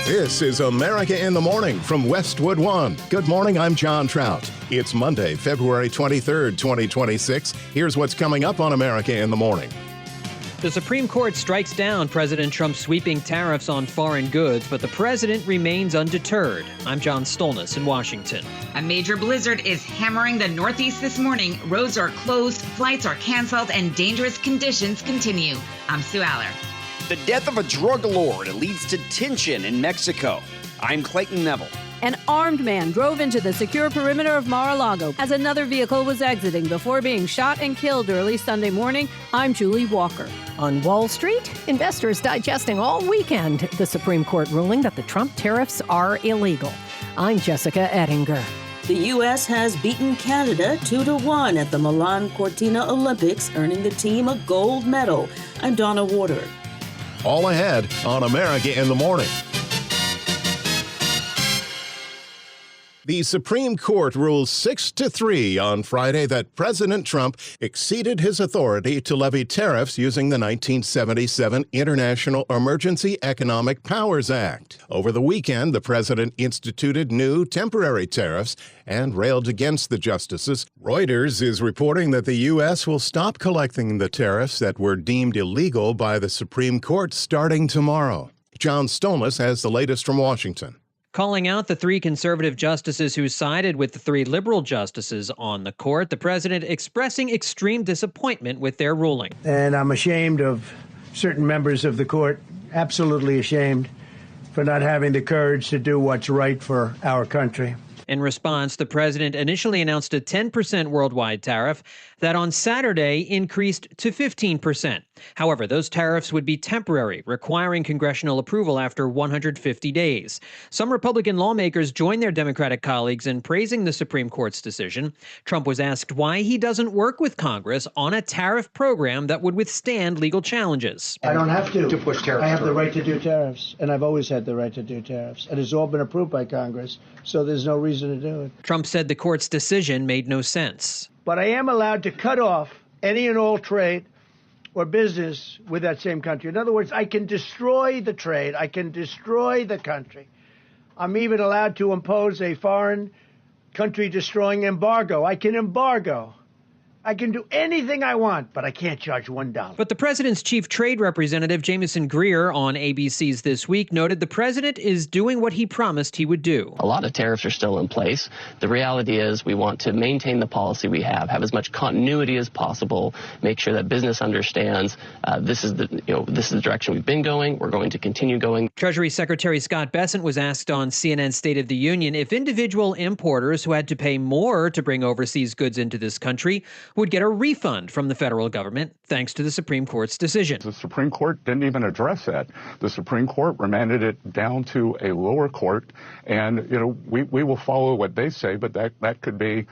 This is America in the Morning from Westwood One. Good morning, I'm John Trout. It's Monday, February 23rd, 2026. Here's what's coming up on America in the Morning. The Supreme Court strikes down President Trump's sweeping tariffs on foreign goods, but the president remains undeterred. I'm John Stolnis in Washington. A major blizzard is hammering the Northeast this morning. Roads are closed, flights are canceled, and dangerous conditions continue. I'm Sue Aller. The death of a drug lord leads to tension in Mexico. I'm Clayton Neville. An armed man drove into the secure perimeter of Mar-A-Lago as another vehicle was exiting before being shot and killed early Sunday morning. I'm Julie Walker. On Wall Street, investors digesting all weekend the Supreme Court ruling that the Trump tariffs are illegal. I'm Jessica Ettinger. The U.S. has beaten Canada 2-1 at the Milan Cortina Olympics, earning the team a gold medal. I'm Donna Warder. All ahead on America in the Morning. The Supreme Court ruled 6-3 on Friday that President Trump exceeded his authority to levy tariffs using the 1977 International Emergency Economic Powers Act. Over the weekend, the president instituted new temporary tariffs and railed against the justices. Reuters is reporting that the U.S. will stop collecting the tariffs that were deemed illegal by the Supreme Court starting tomorrow. John Stolnis has the latest from Washington. Calling out the three conservative justices who sided with the three liberal justices on the court, the president expressing extreme disappointment with their ruling. And I'm ashamed of certain members of the court, absolutely ashamed, for not having the courage to do what's right for our country. In response, the president initially announced a 10% worldwide tariff that on Saturday increased to 15%. However, those tariffs would be temporary, requiring congressional approval after 150 days. Some Republican lawmakers joined their Democratic colleagues in praising the Supreme Court's decision. Trump was asked why he doesn't work with Congress on a tariff program that would withstand legal challenges. I don't have to push tariffs. I have the right to do tariffs, and I've always had the right to do tariffs. And it's all been approved by Congress, so there's no reason to do it. Trump said the court's decision made no sense. But I am allowed to cut off any and all trade or business with that same country. In other words, I can destroy the trade. I can destroy the country. I'm even allowed to impose a foreign country-destroying embargo. I can embargo. I can do anything I want, but I can't charge $1. But the president's chief trade representative, Jameson Greer, on ABC's This Week, noted the president is doing what he promised he would do. A lot of tariffs are still in place. The reality is we want to maintain the policy we have as much continuity as possible, make sure that business understands this is the direction we've been going. We're going to continue going. Treasury Secretary Scott Bessent was asked on CNN's State of the Union if individual importers who had to pay more to bring overseas goods into this country would get a refund from the federal government, thanks to the Supreme Court's decision. The Supreme Court didn't even address that. The Supreme Court remanded it down to a lower court, and we will follow what they say, but that could be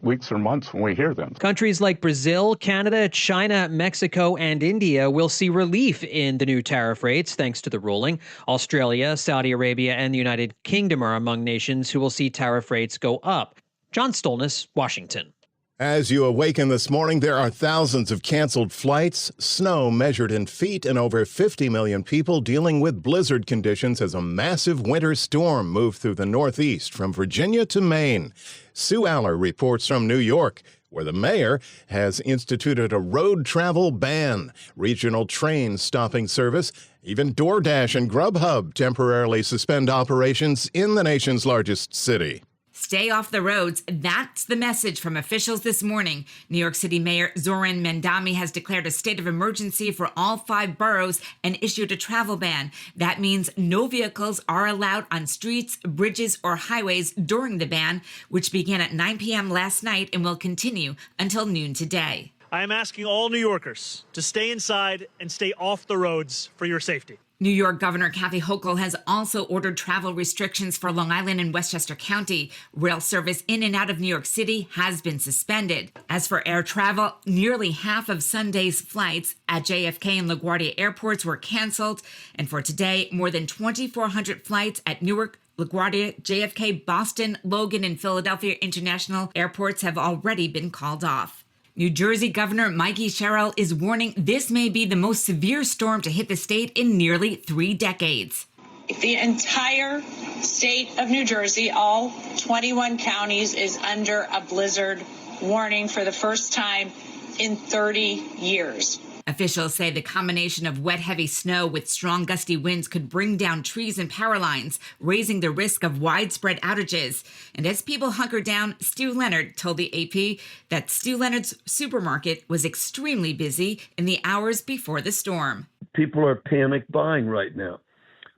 weeks or months when we hear them. Countries like Brazil, Canada, China, Mexico, and India will see relief in the new tariff rates, thanks to the ruling. Australia, Saudi Arabia, and the United Kingdom are among nations who will see tariff rates go up. John Stolnis, Washington. As you awaken this morning, there are thousands of canceled flights, snow measured in feet, and over 50 million people dealing with blizzard conditions as a massive winter storm moved through the Northeast from Virginia to Maine. Sue Aller reports from New York, where the mayor has instituted a road travel ban, regional trains stopping service, even DoorDash and Grubhub temporarily suspend operations in the nation's largest city. Stay off the roads. That's the message from officials this morning. New York City Mayor Zoran Mandami has declared a state of emergency for all 5 boroughs and issued a travel ban. That means no vehicles are allowed on streets, bridges, or highways during the ban, which began at 9 p.m. last night and will continue until noon today. I am asking all New Yorkers to stay inside and stay off the roads for your safety. New York Governor Kathy Hochul has also ordered travel restrictions for Long Island and Westchester County. Rail service in and out of New York City has been suspended. As for air travel, nearly half of Sunday's flights at JFK and LaGuardia airports were canceled. And for today, more than 2,400 flights at Newark, LaGuardia, JFK, Boston, Logan, and Philadelphia international airports have already been called off. New Jersey Governor Mikey Sherrill is warning this may be the most severe storm to hit the state in nearly 3 decades. The entire state of New Jersey, all 21 counties, is under a blizzard warning for the first time in 30 years. Officials say the combination of wet, heavy snow with strong gusty winds could bring down trees and power lines, raising the risk of widespread outages. And as people hunker down, Stu Leonard told the AP that Stu Leonard's supermarket was extremely busy in the hours before the storm. People are panic buying right now.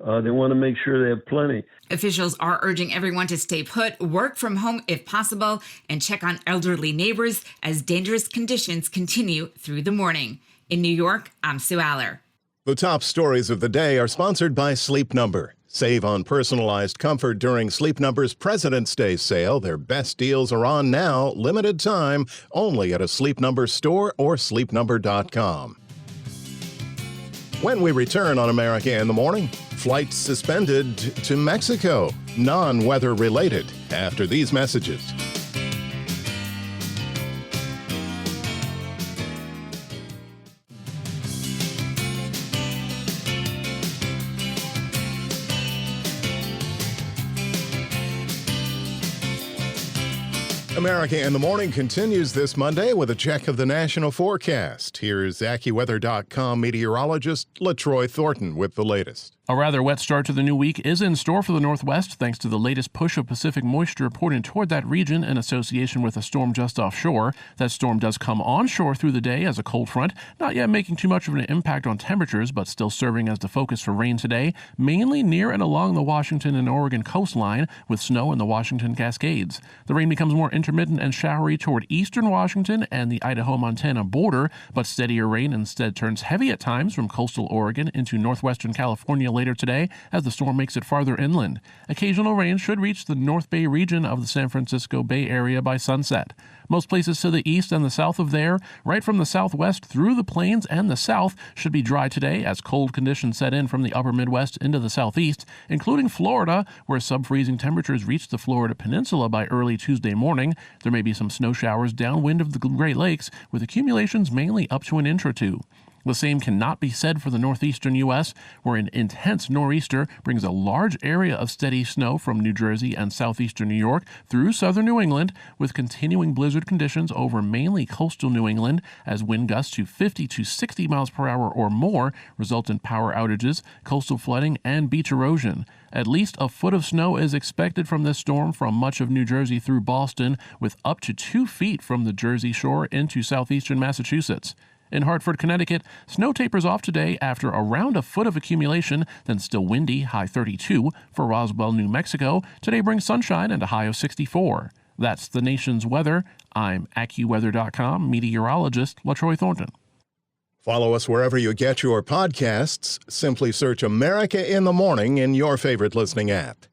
They want to make sure they have plenty. Officials are urging everyone to stay put, work from home if possible, and check on elderly neighbors as dangerous conditions continue through the morning. In New York, I'm Sue Aller. The top stories of the day are sponsored by Sleep Number. Save on personalized comfort during Sleep Number's President's Day sale. Their best deals are on now, limited time, only at a Sleep Number store or sleepnumber.com. When we return on America in the Morning, flights suspended to Mexico, non-weather related, after these messages. America in the Morning continues this Monday with a check of the national forecast. Here's AccuWeather.com meteorologist LaTroy Thornton with the latest. A rather wet start to the new week is in store for the Northwest thanks to the latest push of Pacific moisture pointing toward that region in association with a storm just offshore. That storm does come onshore through the day as a cold front, not yet making too much of an impact on temperatures, but still serving as the focus for rain today, mainly near and along the Washington and Oregon coastline with snow in the Washington Cascades. The rain becomes more intermittent and showery toward eastern Washington and the Idaho-Montana border, but steadier rain instead turns heavy at times from coastal Oregon into northwestern California later today as the storm makes it farther inland. Occasional rain should reach the North Bay region of the San Francisco Bay Area by sunset. Most places to the east and the south of there, right from the southwest through the plains and the south, should be dry today as cold conditions set in from the upper Midwest into the southeast, including Florida, where sub-freezing temperatures reach the Florida Peninsula by early Tuesday morning. There may be some snow showers downwind of the Great Lakes, with accumulations mainly up to an inch or two. The same cannot be said for the northeastern U.S., where an intense nor'easter brings a large area of steady snow from New Jersey and southeastern New York through southern New England, with continuing blizzard conditions over mainly coastal New England as wind gusts to 50 to 60 miles per hour or more result in power outages, coastal flooding, and beach erosion. At least a foot of snow is expected from this storm from much of New Jersey through Boston, with up to 2 feet from the Jersey Shore into southeastern Massachusetts. In Hartford, Connecticut, snow tapers off today after around a foot of accumulation, then still windy, high 32. For Roswell, New Mexico, today brings sunshine and a high of 64. That's the nation's weather. I'm AccuWeather.com meteorologist LaTroy Thornton. Follow us wherever you get your podcasts. Simply search America in the Morning in your favorite listening app.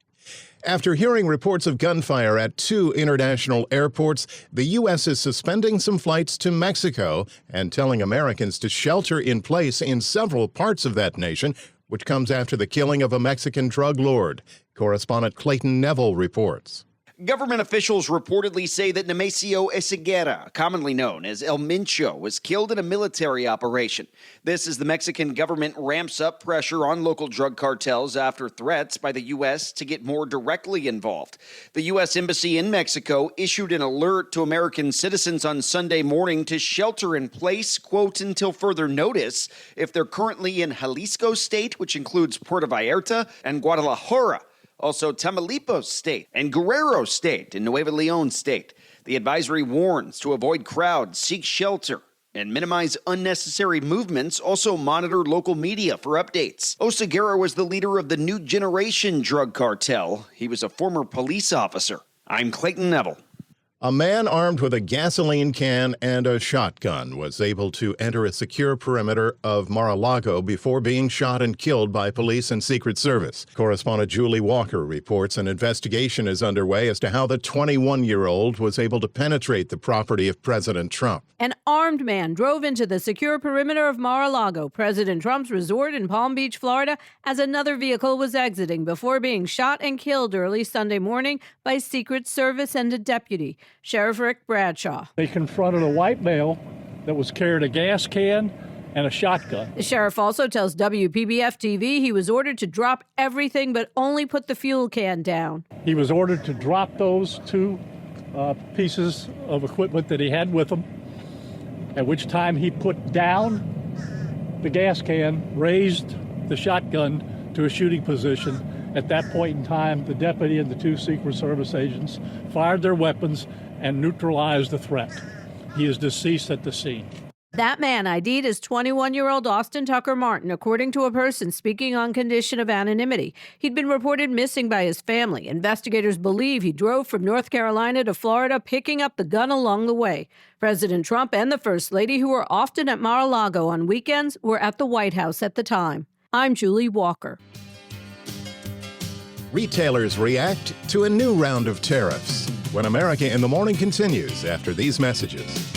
After hearing reports of gunfire at 2 international airports, the U.S. is suspending some flights to Mexico and telling Americans to shelter in place in several parts of that nation, which comes after the killing of a Mexican drug lord. Correspondent Clayton Neville reports. Government officials reportedly say that Nemesio Esiguera, commonly known as El Mincho, was killed in a military operation. This as the Mexican government ramps up pressure on local drug cartels after threats by the U.S. to get more directly involved. The U.S. Embassy in Mexico issued an alert to American citizens on Sunday morning to shelter in place, quote, until further notice, if they're currently in Jalisco State, which includes Puerto Vallarta and Guadalajara. Also Tamaulipas State and Guerrero State and Nuevo Leon State. The advisory warns to avoid crowds, seek shelter, and minimize unnecessary movements. Also monitor local media for updates. Oseguera was the leader of the New Generation drug cartel. He was a former police officer. I'm Clayton Neville. A man armed with a gasoline can and a shotgun was able to enter a secure perimeter of Mar-A-Lago before being shot and killed by police and Secret Service. Correspondent Julie Walker reports an investigation is underway as to how the 21-year-old was able to penetrate the property of President Trump. An armed man drove into the secure perimeter of Mar-A-Lago, President Trump's resort in Palm Beach, Florida, as another vehicle was exiting before being shot and killed early Sunday morning by Secret Service and a deputy. Sheriff Rick Bradshaw. They confronted a white male that was carrying a gas can and a shotgun. The sheriff also tells WPBF TV he was ordered to drop everything but only put the fuel can down. He was ordered to drop those two pieces of equipment that he had with him, at which time he put down the gas can, raised the shotgun to a shooting position. At that point in time, the deputy and the two Secret Service agents fired their weapons and neutralized the threat. He is deceased at the scene. That man ID'd as 21-year-old Austin Tucker Martin, according to a person speaking on condition of anonymity. He'd been reported missing by his family. Investigators believe he drove from North Carolina to Florida, picking up the gun along the way. President Trump and the First Lady, who were often at Mar-A-Lago on weekends, were at the White House at the time. I'm Julie Walker. Retailers react to a new round of tariffs. When America in the Morning continues after these messages.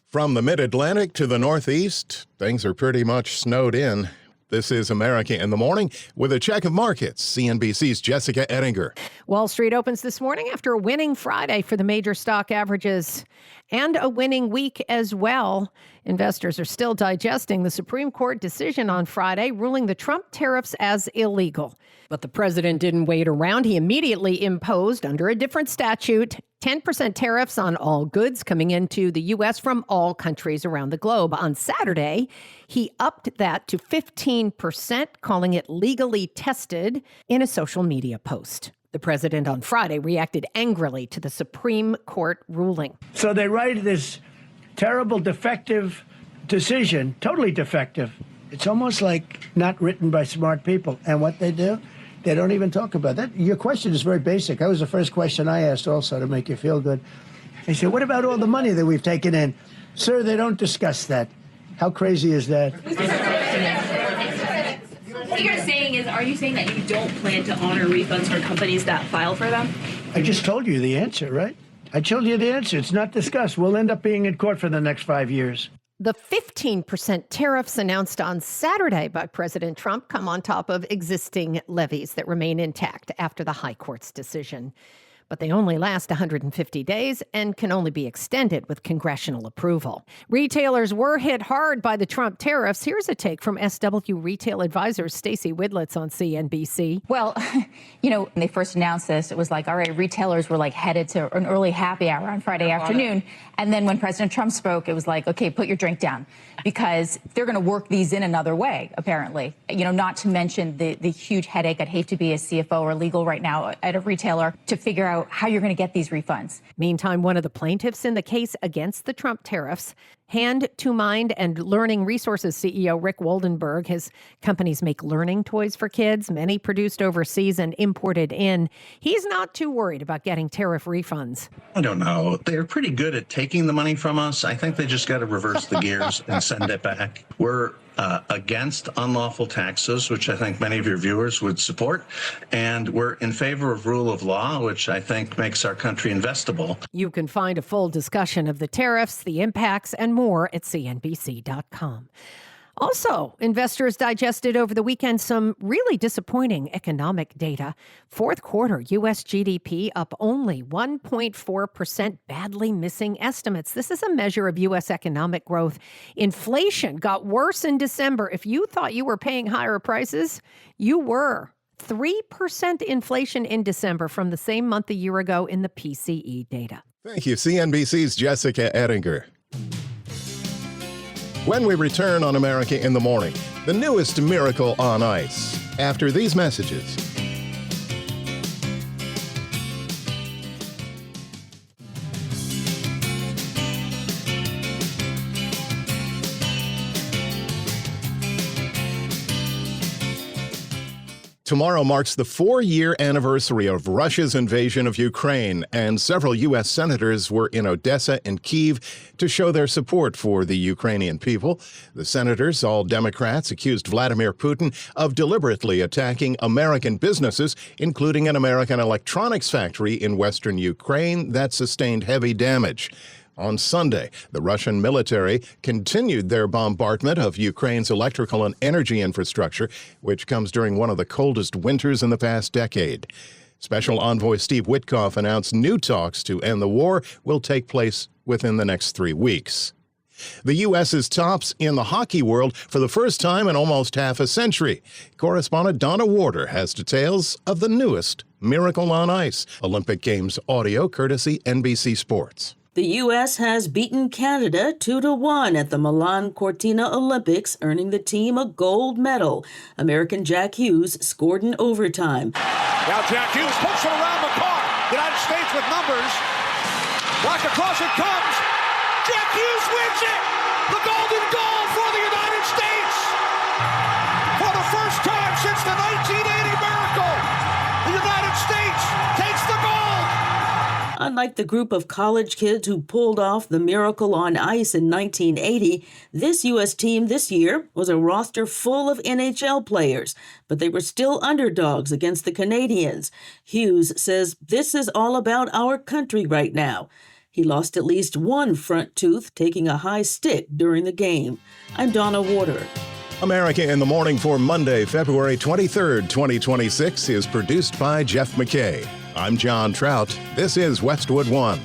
From the Mid-Atlantic to the Northeast, things are pretty much snowed in. This is America in the Morning with a check of markets. CNBC's Jessica Ettinger. Wall Street opens this morning after a winning Friday for the major stock averages and a winning week as well. Investors are still digesting the Supreme Court decision on Friday, ruling the Trump tariffs as illegal. But the president didn't wait around. He immediately imposed, under a different statute, 10% tariffs on all goods coming into the U.S. from all countries around the globe. On Saturday, he upped that to 15%, calling it legally tested in a social media post. The president on Friday reacted angrily to the Supreme Court ruling. So they write this terrible, defective decision, totally defective. It's almost like not written by smart people. And what they do, they don't even talk about that. Your question is very basic. That was the first question I asked also to make you feel good. I said, what about all the money that we've taken in? Sir, they don't discuss that. How crazy is that? What you're saying is, are you saying that you don't plan to honor refunds for companies that file for them? I just told you the answer, right? I told you the answer. It's not discussed. We'll end up being in court for the next 5 years. The 15% tariffs announced on Saturday by President Trump come on top of existing levies that remain intact after the High Court's decision. But they only last 150 days and can only be extended with congressional approval. Retailers were hit hard by the Trump tariffs. Here's a take from SW Retail Advisor Stacey Widlitz on CNBC. Well, when they first announced this, it was like, all right, retailers were like headed to an early happy hour on Friday afternoon. And then when President Trump spoke, it was like, okay, put your drink down, because they're going to work these in another way, apparently. Not to mention the huge headache. I'd hate to be a CFO or legal right now at a retailer to figure out how you're going to get these refunds. Meantime, one of the plaintiffs in the case against the Trump tariffs, Hand to Mind and Learning Resources CEO Rick Woldenberg. His companies make learning toys for kids, many produced overseas and imported in. He's not too worried about getting tariff refunds. I don't know. They're pretty good at taking the money from us. I think they just got to reverse the gears and send it back. We're against unlawful taxes, which I think many of your viewers would support. And we're in favor of rule of law, which I think makes our country investable. You can find a full discussion of the tariffs, the impacts, and more at CNBC.com. Also, investors digested over the weekend some really disappointing economic data. Fourth quarter U.S. GDP up only 1.4%, badly missing estimates. This is a measure of U.S. economic growth. Inflation got worse in December. If you thought you were paying higher prices, you were. 3% inflation in December from the same month a year ago in the PCE data. Thank you, CNBC's Jessica Ettinger. When we return on America in the Morning, the newest miracle on ice. After these messages. Tomorrow marks the 4-year anniversary of Russia's invasion of Ukraine, and several U.S. senators were in Odessa and Kyiv to show their support for the Ukrainian people. The senators, all Democrats, accused Vladimir Putin of deliberately attacking American businesses, including an American electronics factory in western Ukraine that sustained heavy damage. On Sunday, the Russian military continued their bombardment of Ukraine's electrical and energy infrastructure, which comes during one of the coldest winters in the past decade. Special Envoy Steve Witkoff announced new talks to end the war will take place within the next 3 weeks. The U.S. is tops in the hockey world for the first time in almost half a century. Correspondent Donna Warder has details of the newest Miracle on Ice Olympic Games audio courtesy NBC Sports. The U.S. has beaten Canada 2-1 at the Milan Cortina Olympics, earning the team a gold medal. American Jack Hughes scored in overtime. Now Jack Hughes puts it around the car. United States with numbers. Back across it comes. Jack Hughes wins it. The golden goal for the United States. For the first time since the 1980 miracle, the United States takes the gold. Unlike the group of college kids who pulled off the Miracle on Ice in 1980, this U.S. team this year was a roster full of NHL players, but they were still underdogs against the Canadians. Hughes says this is all about our country right now. He lost at least one front tooth taking a high stick during the game. I'm Donna Warder. America in the Morning for Monday, February 23rd, 2026 is produced by Jeff McKay. I'm John Trout. This is Westwood One.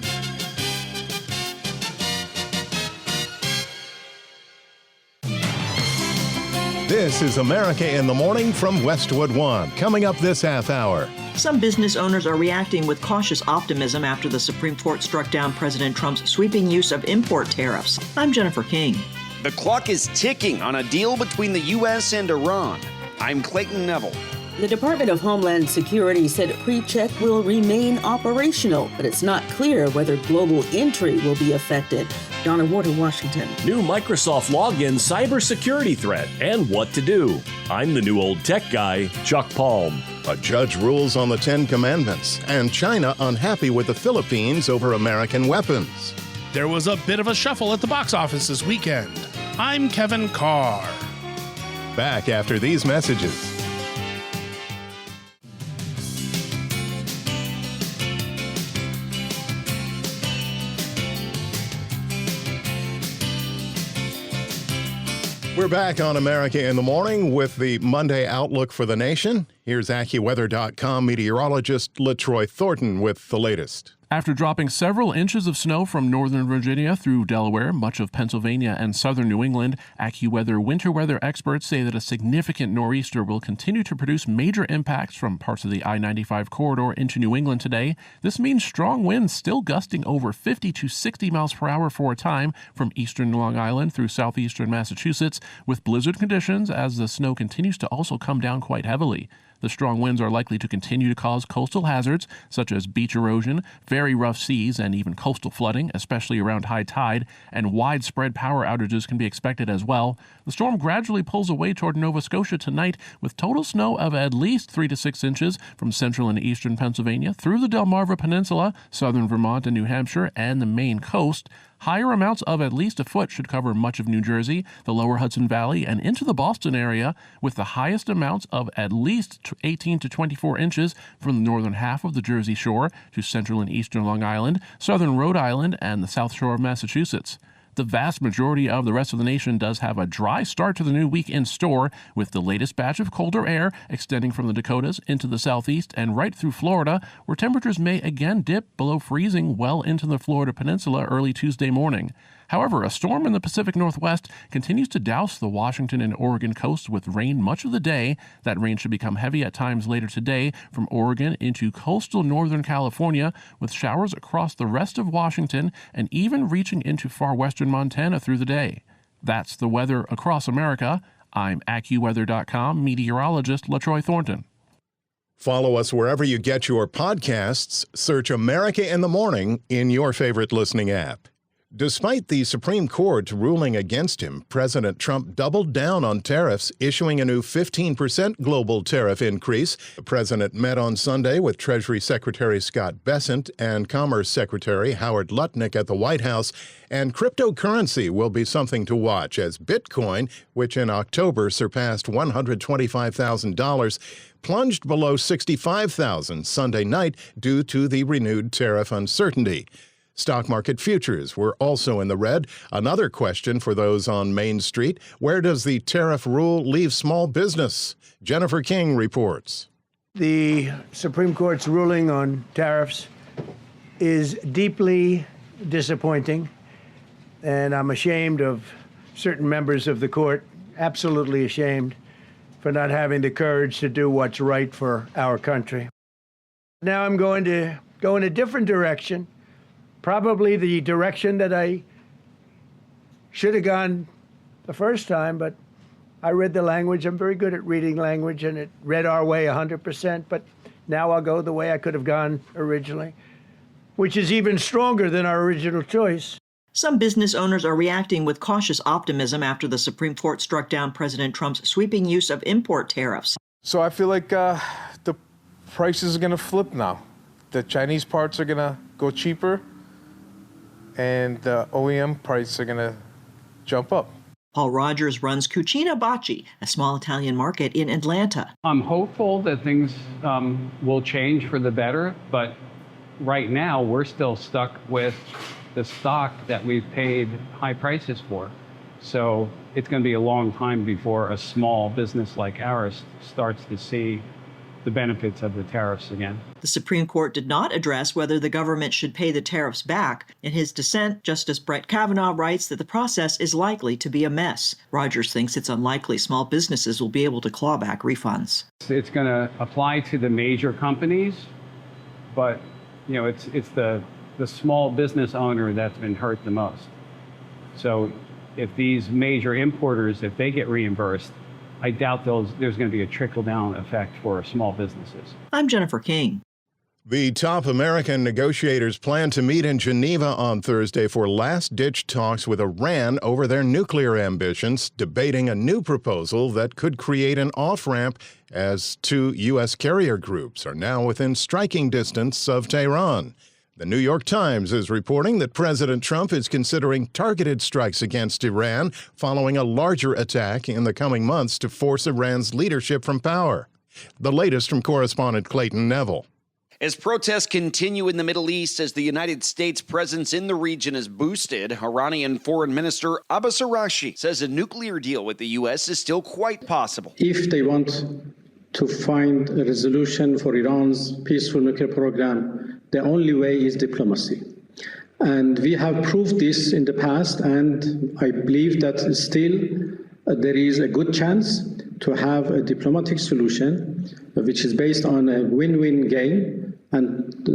This is America in the Morning from Westwood One. Coming up this half hour. Some business owners are reacting with cautious optimism after the Supreme Court struck down President Trump's sweeping use of import tariffs. I'm Jennifer King. The clock is ticking on a deal between the U.S. and Iran. I'm Clayton Neville. The Department of Homeland Security said PreCheck will remain operational, but it's not clear whether global entry will be affected. Donna Warder, Washington. New Microsoft login cybersecurity threat and what to do. I'm the new old tech guy, Chuck Palm. A judge rules on the 10 Commandments, and China unhappy with the Philippines over American weapons. There was a bit of a shuffle at the box office this weekend. I'm Kevin Carr. Back after these messages. We're back on America in the Morning with the Monday outlook for the nation. Here's AccuWeather.com meteorologist LaTroy Thornton with the latest. After dropping several inches of snow from northern Virginia through Delaware, much of Pennsylvania, and southern New England, AccuWeather winter weather experts say that a significant nor'easter will continue to produce major impacts from parts of the I-95 corridor into New England today. This means strong winds still gusting over 50 to 60 miles per hour for a time from eastern Long Island through southeastern Massachusetts, with blizzard conditions as the snow continues to also come down quite heavily. The strong winds are likely to continue to cause coastal hazards such as beach erosion, very rough seas, and even coastal flooding, especially around high tide, and widespread power outages can be expected as well. The storm gradually pulls away toward Nova Scotia tonight with total snow of at least 3 to 6 inches from central and eastern Pennsylvania through the Delmarva Peninsula, southern Vermont and New Hampshire, and the Maine coast. Higher amounts of at least a foot should cover much of New Jersey, the lower Hudson Valley, and into the Boston area, with the highest amounts of at least 18 to 24 inches from the northern half of the Jersey Shore to central and eastern Long Island, southern Rhode Island, and the South Shore of Massachusetts. The vast majority of the rest of the nation does have a dry start to the new week in store, with the latest batch of colder air extending from the Dakotas into the southeast and right through Florida, where temperatures may again dip below freezing well into the Florida Peninsula early Tuesday morning. However, a storm in the Pacific Northwest continues to douse the Washington and Oregon coasts with rain much of the day. That rain should become heavy at times later today from Oregon into coastal northern California, with showers across the rest of Washington and even reaching into far western Montana through the day. That's the weather across America. I'm AccuWeather.com meteorologist LaTroy Thornton. Follow us wherever you get your podcasts. Search America in the Morning in your favorite listening app. Despite the Supreme Court ruling against him, President Trump doubled down on tariffs, issuing a new 15% global tariff increase. The president met on Sunday with Treasury Secretary Scott Bessent and Commerce Secretary Howard Lutnick at the White House, and cryptocurrency will be something to watch as Bitcoin, which in October surpassed $125,000, plunged below $65,000 Sunday night due to the renewed tariff uncertainty. Stock market futures were also in the red. Another question for those on Main Street: where does the tariff rule leave small business? Jennifer King reports. The Supreme Court's ruling on tariffs is deeply disappointing, and I'm ashamed of certain members of the court, absolutely ashamed, for not having the courage to do what's right for our country. Now I'm going to go in a different direction, probably the direction that I should have gone the first time, but I read the language. I'm very good at reading language, and it read our way 100%, but now I'll go the way I could have gone originally, which is even stronger than our original choice. Some business owners are reacting with cautious optimism after the Supreme Court struck down President Trump's sweeping use of import tariffs. So I feel like the prices are going to flip now. The Chinese parts are going to go cheaper, and the OEM prices are going to jump up. Paul Rogers runs Cucina Bacci, a small Italian market in Atlanta. I'm hopeful that things will change for the better, but right now we're still stuck with the stock that we've paid high prices for. So it's going to be a long time before a small business like ours starts to see the benefits of the tariffs again. The Supreme Court did not address whether the government should pay the tariffs back. In his dissent, Justice Brett Kavanaugh writes that the process is likely to be a mess. Rogers thinks it's unlikely small businesses will be able to claw back refunds. It's going to apply to the major companies, but it's the small business owner that's been hurt the most. So if these major importers, if they get reimbursed, I doubt there's going to be a trickle-down effect for small businesses. I'm Jennifer King. The top American negotiators plan to meet in Geneva on Thursday for last-ditch talks with Iran over their nuclear ambitions, debating a new proposal that could create an off-ramp as two U.S. carrier groups are now within striking distance of Tehran. The New York Times is reporting that President Trump is considering targeted strikes against Iran following a larger attack in the coming months to force Iran's leadership from power. The latest from correspondent Clayton Neville. As protests continue in the Middle East as the United States presence in the region is boosted, Iranian Foreign Minister Abbas Araghchi says a nuclear deal with the U.S. is still quite possible. If they want to find a resolution for Iran's peaceful nuclear program, the only way is diplomacy. And we have proved this in the past, and I believe that still there is a good chance to have a diplomatic solution which is based on a win-win game, and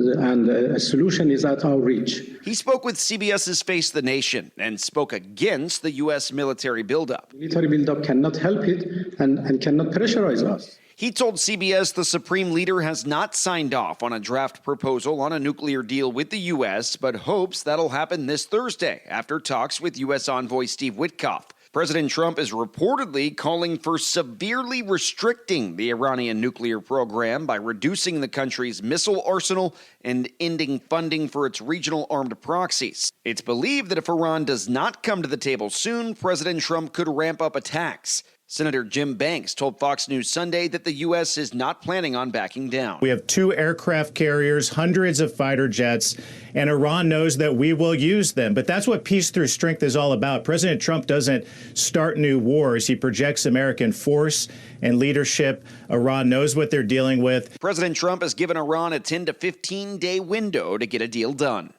a solution is at our reach. He spoke with CBS's Face the Nation and spoke against the U.S. military buildup. Military buildup cannot help it and cannot pressurize us. He told CBS the Supreme Leader has not signed off on a draft proposal on a nuclear deal with the U.S., but hopes that'll happen this Thursday after talks with U.S. Envoy Steve Witkoff. President Trump is reportedly calling for severely restricting the Iranian nuclear program by reducing the country's missile arsenal and ending funding for its regional armed proxies. It's believed that if Iran does not come to the table soon, President Trump could ramp up attacks. Senator Jim Banks told Fox News Sunday that the U.S. is not planning on backing down. We have 2 aircraft carriers, hundreds of fighter jets, and Iran knows that we will use them. But that's what peace through strength is all about. President Trump doesn't start new wars. He projects American force and leadership. Iran knows what they're dealing with. President Trump has given Iran a 10 to 15-day window to get a deal done.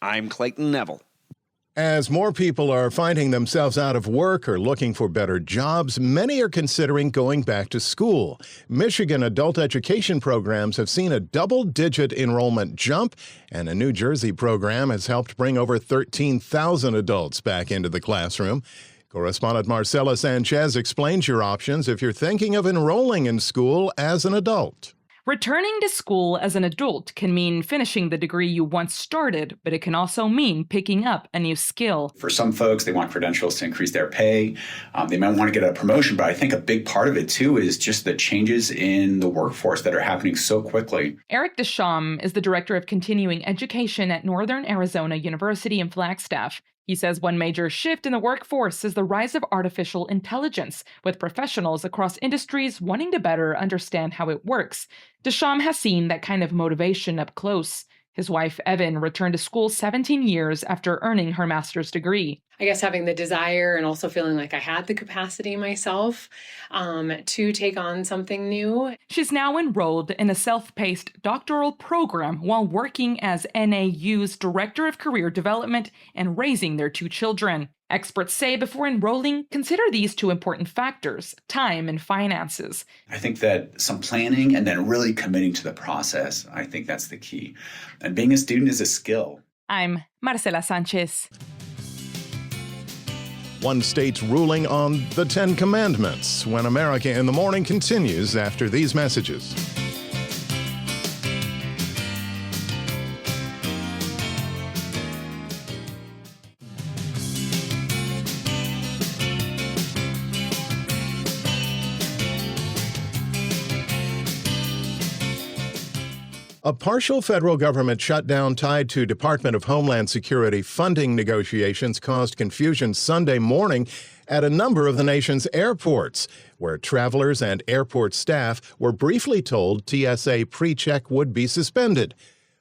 I'm Clayton Neville. As more people are finding themselves out of work or looking for better jobs, many are considering going back to school. Michigan adult education programs have seen a double-digit enrollment jump, and a New Jersey program has helped bring over 13,000 adults back into the classroom. Correspondent Marcela Sanchez explains your options if you're thinking of enrolling in school as an adult. Returning to school as an adult can mean finishing the degree you once started, but it can also mean picking up a new skill. For some folks, they want credentials to increase their pay. They might want to get a promotion, but I think a big part of it, too, is just the changes in the workforce that are happening so quickly. Eric Deschamps is the director of continuing education at Northern Arizona University in Flagstaff. He says one major shift in the workforce is the rise of artificial intelligence, with professionals across industries wanting to better understand how it works. Deschamps has seen that kind of motivation up close. His wife, Evan, returned to school 17 years after earning her master's degree. I guess having the desire and also feeling like I had the capacity myself to take on something new. She's now enrolled in a self-paced doctoral program while working as NAU's Director of Career Development and raising their 2 children. Experts say before enrolling, consider these 2 important factors, time and finances. I think that some planning and then really committing to the process, I think that's the key. And being a student is a skill. I'm Marcela Sanchez. One state's ruling on the 10 Commandments when America in the Morning continues after these messages. A partial federal government shutdown tied to Department of Homeland Security funding negotiations caused confusion Sunday morning at a number of the nation's airports, where travelers and airport staff were briefly told TSA pre-check would be suspended.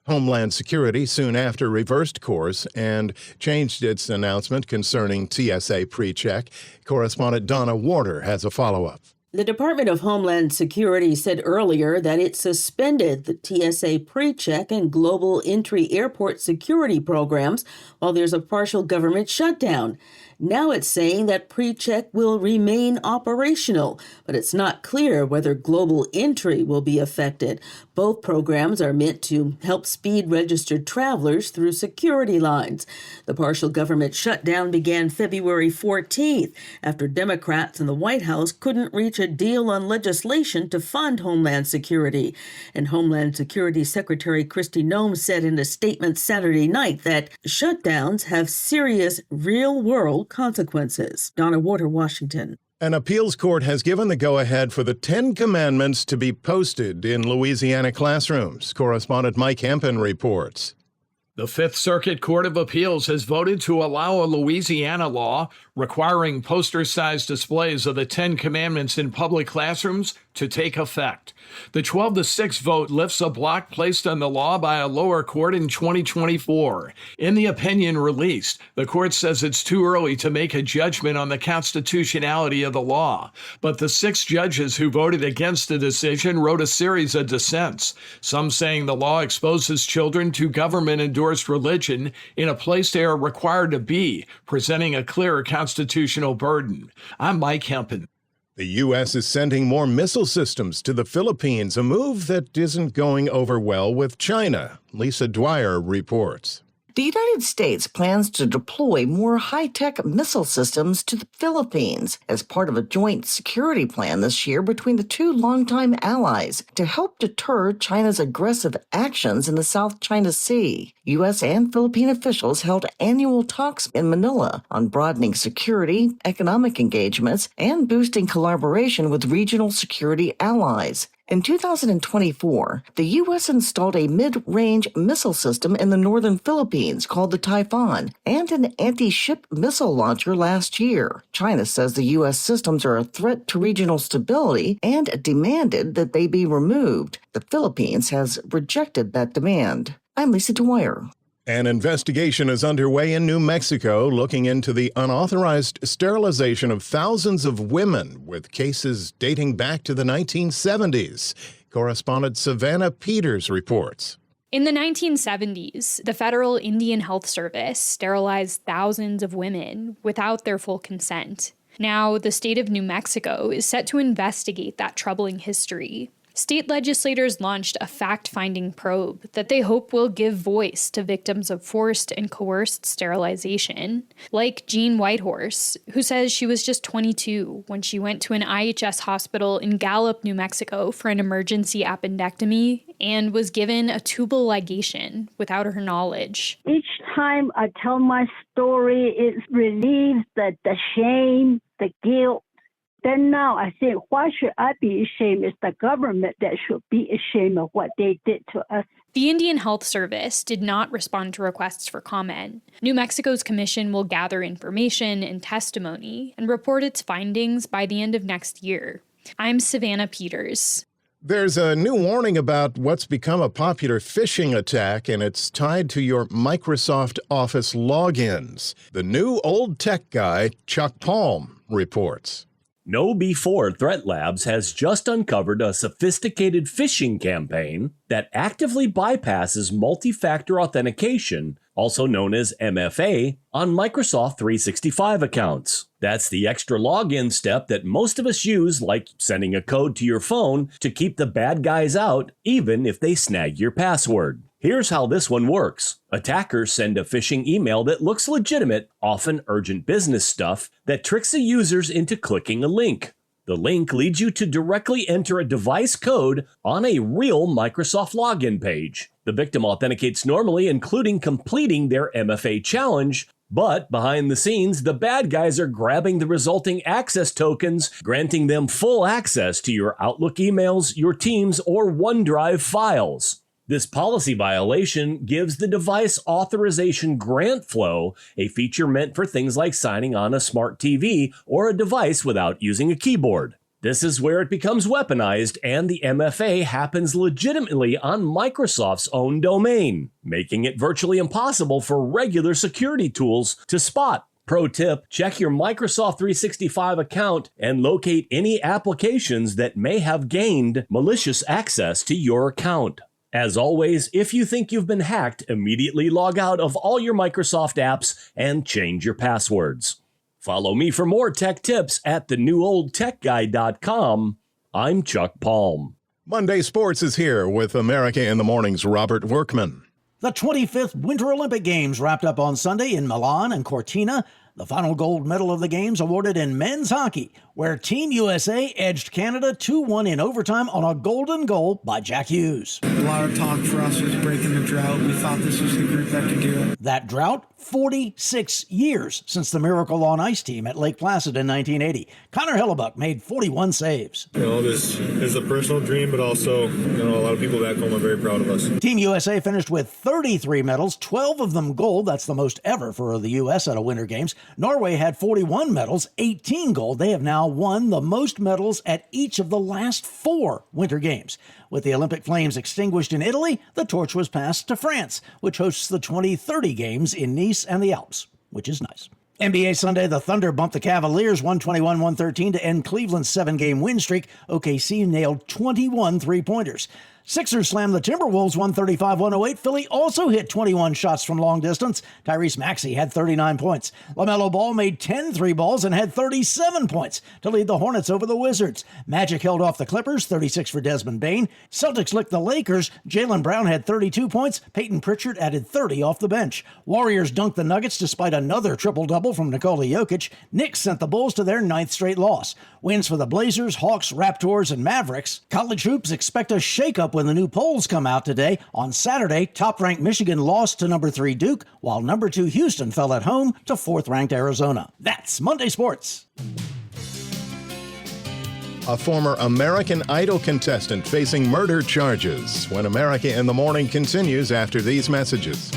Homeland Security soon after reversed course and changed its announcement concerning TSA pre-check. Correspondent Donna Warder has a follow-up. The Department of Homeland Security said earlier that it suspended the TSA PreCheck and Global Entry Airport security programs while there's a partial government shutdown. Now it's saying that PreCheck will remain operational, but it's not clear whether Global Entry will be affected. Both programs are meant to help speed registered travelers through security lines. The partial government shutdown began February 14th after Democrats in the White House couldn't reach a deal on legislation to fund Homeland Security. And Homeland Security Secretary Kristi Noem said in a statement Saturday night that shutdowns have serious real-world consequences. Donna Warder, Washington. An appeals court has given the go-ahead for the 10 Commandments to be posted in Louisiana classrooms. Correspondent Mike Hempen reports. The Fifth Circuit Court of Appeals has voted to allow a Louisiana law requiring poster-sized displays of the 10 Commandments in public classrooms to take effect. The 12-6 vote lifts a block placed on the law by a lower court in 2024. In the opinion released, the court says it's too early to make a judgment on the constitutionality of the law, but the 6 judges who voted against the decision wrote a series of dissents, some saying the law exposes children to government-endorsed religion in a place they are required to be, presenting a clear constitutional burden. I'm Mike Hempen. The U.S. is sending more missile systems to the Philippines, a move that isn't going over well with China. Lisa Dwyer reports. The United States plans to deploy more high-tech missile systems to the Philippines as part of a joint security plan this year between the 2 longtime allies to help deter China's aggressive actions in the South China Sea. U.S. and Philippine officials held annual talks in Manila on broadening security, economic engagements, and boosting collaboration with regional security allies. In 2024, the U.S. installed a mid-range missile system in the northern Philippines called the Typhoon and an anti-ship missile launcher last year. China says the U.S. systems are a threat to regional stability and demanded that they be removed. The Philippines has rejected that demand. I'm Lisa Dwyer. An investigation is underway in New Mexico looking into the unauthorized sterilization of thousands of women with cases dating back to the 1970s. Correspondent Savannah Peters reports. In the 1970s, the Federal Indian Health Service sterilized thousands of women without their full consent. Now, the state of New Mexico is set to investigate that troubling history. State legislators launched a fact-finding probe that they hope will give voice to victims of forced and coerced sterilization, like Jean Whitehorse, who says she was just 22 when she went to an IHS hospital in Gallup, New Mexico for an emergency appendectomy and was given a tubal ligation without her knowledge. Each time I tell my story, it relieves the shame, the guilt. Then now I say, why should I be ashamed? It's the government that should be ashamed of what they did to us. The Indian Health Service did not respond to requests for comment. New Mexico's commission will gather information and testimony and report its findings by the end of next year. I'm Savannah Peters. There's a new warning about what's become a popular phishing attack, and it's tied to your Microsoft Office logins. The new old tech guy, Chuck Palm, reports. KnowBe4 Threat Labs has just uncovered a sophisticated phishing campaign that actively bypasses multi-factor authentication, also known as MFA, on Microsoft 365 accounts. That's the extra login step that most of us use, like sending a code to your phone to keep the bad guys out, even if they snag your password. Here's how this one works. Attackers send a phishing email that looks legitimate, often urgent business stuff, that tricks the users into clicking a link. The link leads you to directly enter a device code on a real Microsoft login page. The victim authenticates normally, including completing their MFA challenge, but behind the scenes, the bad guys are grabbing the resulting access tokens, granting them full access to your Outlook emails, your Teams, or OneDrive files. This policy violation gives the device authorization grant flow, a feature meant for things like signing on a smart TV or a device without using a keyboard. This is where it becomes weaponized, and the MFA happens legitimately on Microsoft's own domain, making it virtually impossible for regular security tools to spot. Pro tip, check your Microsoft 365 account and locate any applications that may have gained malicious access to your account. As always, if you think you've been hacked, immediately log out of all your Microsoft apps and change your passwords. Follow me for more tech tips at thenewoldtechguy.com. I'm Chuck Palm. Monday Sports is here with America in the Morning's Robert Workman. The 25th Winter Olympic Games wrapped up on Sunday in Milan and Cortina. The final gold medal of the Games awarded in men's hockey, where Team USA edged Canada 2-1 in overtime on a golden goal by Jack Hughes. A lot of talk for us was breaking the drought. We thought this was the group that could do it. That drought, 46 years since the Miracle on Ice team at Lake Placid in 1980. Connor Hellebuck made 41 saves. This is a personal dream, but also, a lot of people back home are very proud of us. Team USA finished with 33 medals, 12 of them gold. That's the most ever for the U.S. at a Winter Games. Norway had 41 medals, 18 gold. They have now won the most medals at each of the last 4 Winter Games. With the Olympic flames extinguished in Italy, the torch was passed to France, which hosts the 2030 Games in Nice and the Alps, which is nice. NBA Sunday, the Thunder bumped the Cavaliers 121-113 to end Cleveland's 7-game win streak. OKC nailed 21 three-pointers. Sixers slammed the Timberwolves 135-108. Philly also hit 21 shots from long distance. Tyrese Maxey had 39 points. LaMelo Ball made 10 three balls and had 37 points to lead the Hornets over the Wizards. Magic held off the Clippers, 36 for Desmond Bane. Celtics licked the Lakers. Jaylen Brown had 32 points. Peyton Pritchard added 30 off the bench. Warriors dunked the Nuggets despite another triple-double from Nikola Jokic. Knicks sent the Bulls to their 9th straight loss. Wins for the Blazers, Hawks, Raptors, and Mavericks. College hoops expect a shakeup when the new polls come out today. On Saturday, top-ranked Michigan lost to number 3 Duke, while number 2 Houston fell at home to 4th-ranked Arizona. That's Monday Sports. A former American Idol contestant facing murder charges. When America in the Morning continues after these messages.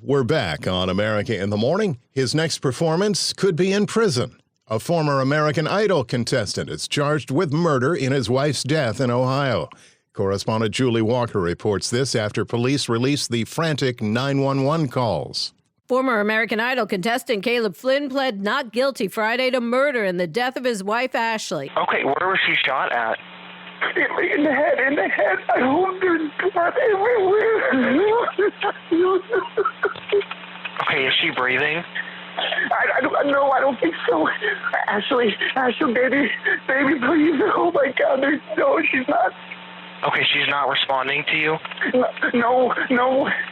We're back on America in the Morning. His next performance could be in prison. A former American Idol contestant is charged with murder in his wife's death in Ohio. Correspondent Julie Walker reports this after police released the frantic 911 calls. Former American Idol contestant Caleb Flynn pled not guilty Friday to murder in the death of his wife, Ashley. Okay, where was she shot at? In the head. I hope there's blood everywhere. Okay, is she breathing? I don't think so. Ashley, baby, please. Oh my God, no, she's not. Okay, she's not responding to you? No.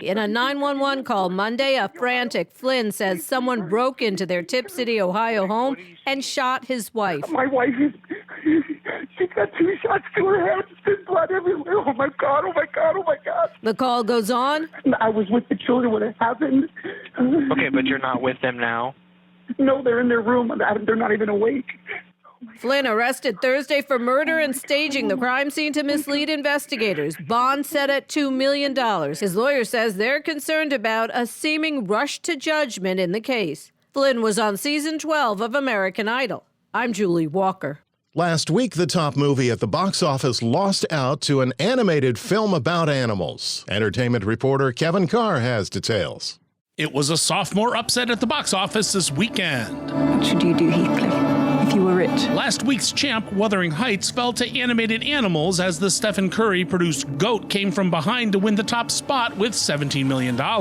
In a 911 call Monday, a frantic Flynn says someone broke into their Tip City, Ohio home and shot his wife. My wife she's got 2 shots to her head. There's blood everywhere. Oh my God. The call goes on. I was with the children when it happened. Okay, but you're not with them now? No, they're in their room. They're not even awake. Flynn arrested Thursday for murder and staging the crime scene to mislead investigators. Bond set at $2 million. His lawyer says they're concerned about a seeming rush to judgment in the case. Flynn was on season 12 of American Idol. I'm Julie Walker. Last week, the top movie at the box office lost out to an animated film about animals. Entertainment reporter Kevin Carr has details. It was a sophomore upset at the box office this weekend. What should you do, Heathcliff, if you were rich? Last week's champ, Wuthering Heights, fell to animated animals as the Stephen Curry-produced Goat came from behind to win the top spot with $17 million. I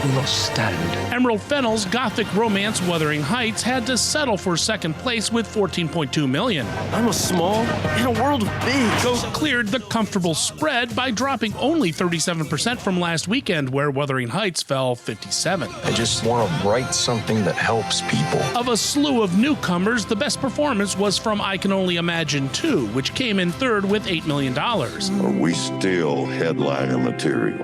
will not stand. Emerald Fennell's gothic romance Wuthering Heights had to settle for second place with $14.2 million. I'm a small in a world of big. Goat cleared the comfortable spread by dropping only 37% from last weekend, where Wuthering Heights fell 57%. I just want to write something that helps people. Of a slew of newcomers, the best performance was from I Can Only Imagine 2, which came in third with $8 million. Are we still headliner material?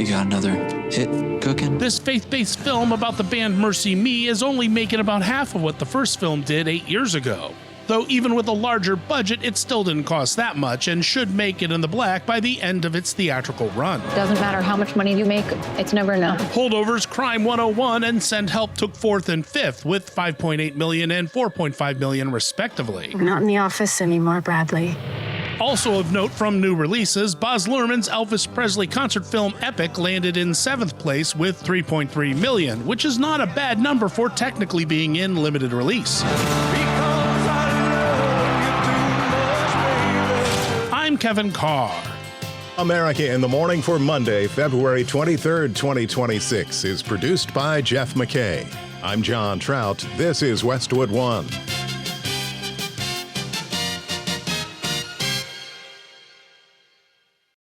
You got another hit cooking? This faith-based film about the band Mercy Me is only making about half of what the first film did 8 years ago. Though even with a larger budget, it still didn't cost that much and should make it in the black by the end of its theatrical run. Doesn't matter how much money you make, it's never enough. Holdovers, Crime 101, and Send Help took fourth and fifth with $5.8 million and $4.5 million respectively. We're not in the office anymore, Bradley. Also of note from new releases, Baz Luhrmann's Elvis Presley concert film Epic landed in 7th place with $3.3 million, which is not a bad number for technically being in limited release. I'm Kevin Carr. America in the Morning for Monday, February 23rd, 2026 is produced by Jeff McKay. I'm John Trout. This is Westwood One.